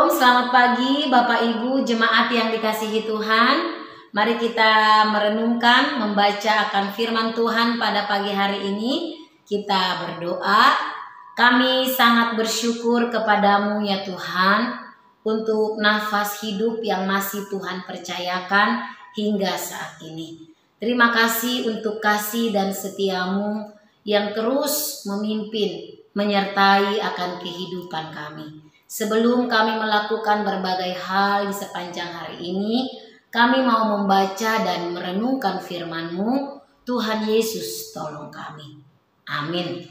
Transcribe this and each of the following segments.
Shalom, selamat pagi Bapak Ibu jemaat yang dikasihi Tuhan. Mari kita merenungkan, membaca akan firman Tuhan pada pagi hari ini. Kita berdoa. Kami sangat bersyukur kepadamu ya Tuhan untuk nafas hidup yang masih Tuhan percayakan hingga saat ini. Terima kasih untuk kasih dan setiamu yang terus memimpin, menyertai akan kehidupan kami. Sebelum kami melakukan berbagai hal di sepanjang hari ini, kami mau membaca dan merenungkan firman-Mu. Tuhan Yesus, tolong kami. Amin.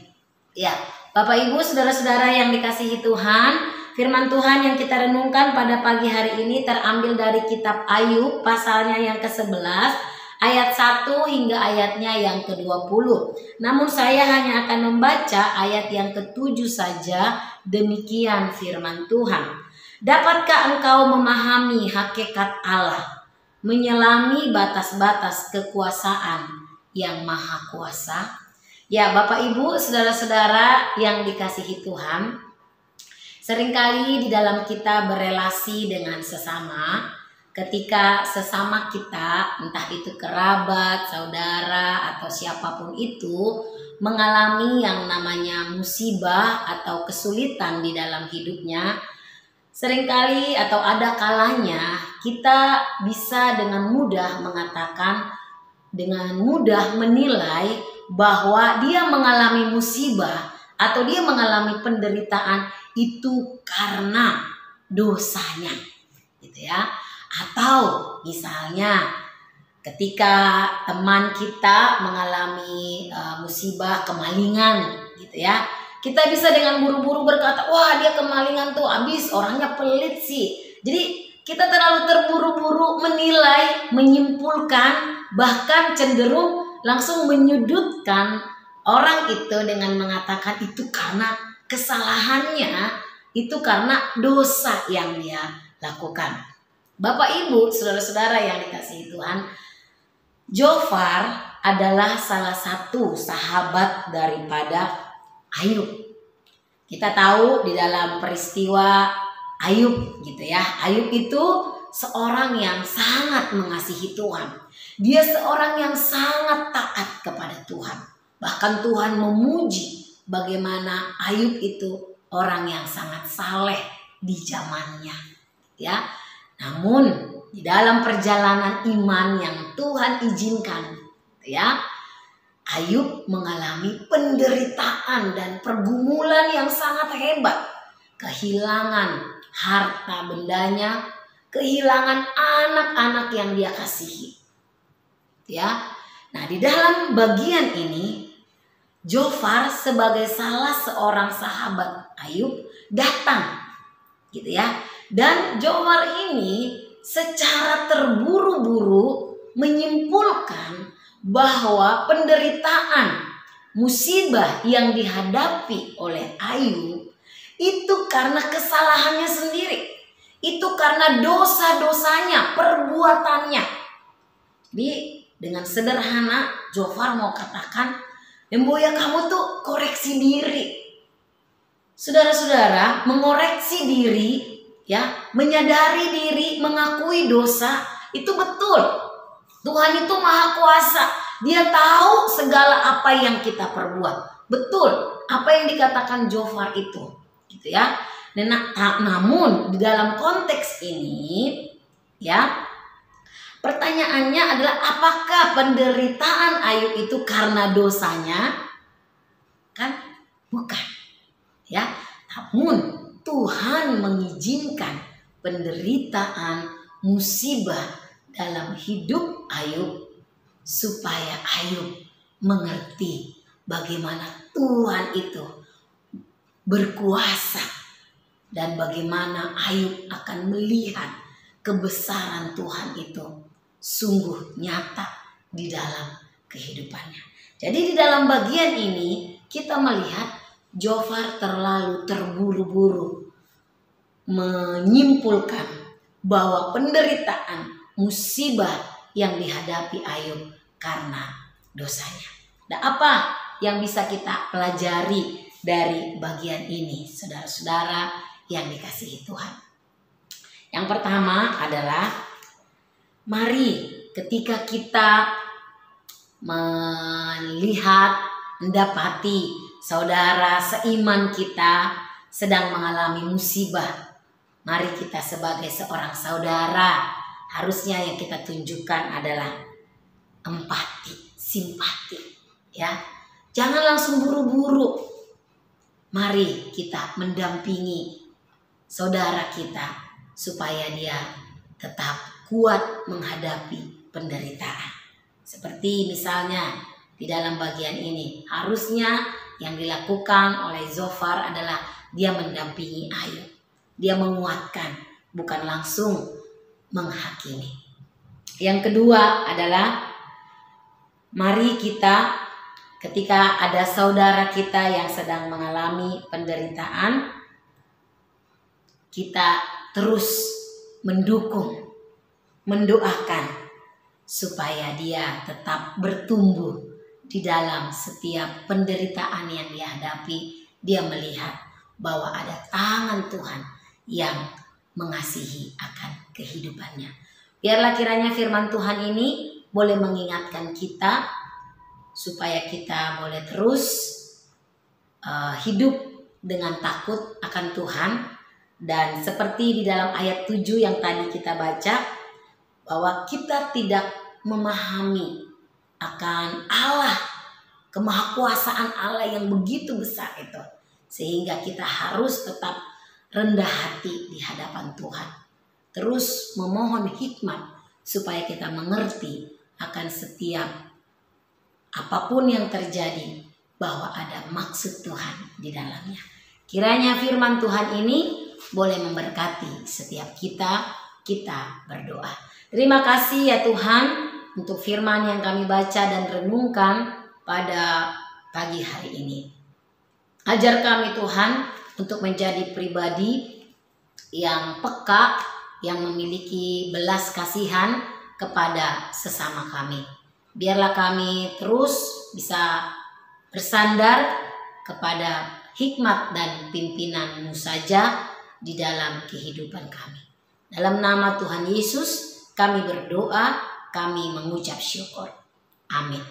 Ya, Bapak Ibu, saudara-saudara yang dikasihi Tuhan, firman Tuhan yang kita renungkan pada pagi hari ini terambil dari kitab Ayub, pasalnya yang ke-11. Ayat 1 hingga ayatnya yang ke-20. Namun saya hanya akan membaca ayat yang ke-7 saja. Demikian firman Tuhan. Dapatkah engkau memahami hakikat Allah, menyelami batas-batas kekuasaan yang maha kuasa? Ya Bapak Ibu, saudara-saudara yang dikasihi Tuhan, seringkali di dalam kita berelasi dengan sesama, ketika sesama kita, entah itu kerabat, saudara, atau siapapun itu, mengalami yang namanya musibah atau kesulitan di dalam hidupnya, seringkali atau ada kalanya kita bisa dengan mudah mengatakan, dengan mudah menilai bahwa dia mengalami musibah atau dia mengalami penderitaan itu karena dosanya, gitu ya. Atau misalnya ketika teman kita mengalami musibah kemalingan gitu ya, kita bisa dengan buru-buru berkata, wah dia kemalingan tuh, habis orangnya pelit sih. Jadi kita terlalu terburu-buru menilai, menyimpulkan, bahkan cenderung langsung menyudutkan orang itu dengan mengatakan itu karena kesalahannya, itu karena dosa yang dia lakukan. Bapak Ibu, saudara-saudara yang dikasihi Tuhan, Jofar adalah salah satu sahabat daripada Ayub. Kita tahu di dalam peristiwa Ayub gitu ya. Ayub itu seorang yang sangat mengasihi Tuhan. Dia seorang yang sangat taat kepada Tuhan. Bahkan Tuhan memuji bagaimana Ayub itu orang yang sangat saleh di zamannya, ya. Namun di dalam perjalanan iman yang Tuhan izinkan, ya, Ayub mengalami penderitaan dan pergumulan yang sangat hebat. Kehilangan harta bendanya, kehilangan anak-anak yang dia kasihi. Ya. Nah, di dalam bagian ini Jofar sebagai salah seorang sahabat Ayub datang, gitu ya. Dan Jofar ini secara terburu-buru menyimpulkan bahwa penderitaan musibah yang dihadapi oleh Ayub itu karena kesalahannya sendiri. Itu karena dosa-dosanya, perbuatannya. Jadi dengan sederhana Jofar mau katakan, Emboya kamu tuh koreksi diri. Saudara-saudara, mengoreksi diri, ya, menyadari diri, mengakui dosa itu betul. Tuhan itu maha kuasa. Dia tahu segala apa yang kita perbuat. Betul apa yang dikatakan Jofar itu, gitu ya. Namun di dalam konteks ini, ya, pertanyaannya adalah apakah penderitaan Ayub itu karena dosanya? Kan bukan, ya. Namun Tuhan mengizinkan penderitaan, musibah dalam hidup Ayub supaya Ayub mengerti bagaimana Tuhan itu berkuasa dan bagaimana Ayub akan melihat kebesaran Tuhan itu sungguh nyata di dalam kehidupannya. Jadi di dalam bagian ini kita melihat Jofar terlalu terburu-buru menyimpulkan bahwa penderitaan musibah yang dihadapi Ayub karena dosanya. Dan apa yang bisa kita pelajari dari bagian ini, saudara-saudara yang dikasihi Tuhan? Yang pertama adalah mari ketika kita melihat, mendapati saudara seiman kita sedang mengalami musibah, mari kita sebagai seorang saudara harusnya yang kita tunjukkan adalah empati, simpati, ya. Jangan langsung buru-buru. Mari kita mendampingi saudara kita supaya dia tetap kuat menghadapi penderitaan. Seperti misalnya di dalam bagian ini, harusnya yang dilakukan oleh Zofar adalah dia mendampingi Ayu. Dia menguatkan, bukan langsung menghakimi. Yang kedua adalah mari kita ketika ada saudara kita yang sedang mengalami penderitaan, kita terus mendukung, mendoakan supaya dia tetap bertumbuh di dalam setiap penderitaan yang dihadapi. Dia melihat bahwa ada tangan Tuhan yang mengasihi akan kehidupannya. Biarlah kiranya firman Tuhan ini boleh mengingatkan kita supaya kita boleh terus hidup dengan takut akan Tuhan. Dan seperti di dalam ayat 7 yang tadi kita baca, bahwa kita tidak memahami akan Allah, kemahakuasaan Allah yang begitu besar itu, sehingga kita harus tetap rendah hati di hadapan Tuhan, terus memohon hikmat supaya kita mengerti akan setiap apapun yang terjadi bahwa ada maksud Tuhan di dalamnya. Kiranya firman Tuhan ini boleh memberkati setiap kita berdoa. Terima kasih ya Tuhan untuk firman yang kami baca dan renungkan pada pagi hari ini. Ajar kami Tuhan untuk menjadi pribadi yang peka, yang memiliki belas kasihan kepada sesama kami. Biarlah kami terus bisa bersandar kepada hikmat dan pimpinan-Mu saja di dalam kehidupan kami. Dalam nama Tuhan Yesus kami berdoa, kami mengucap syukur. Amin.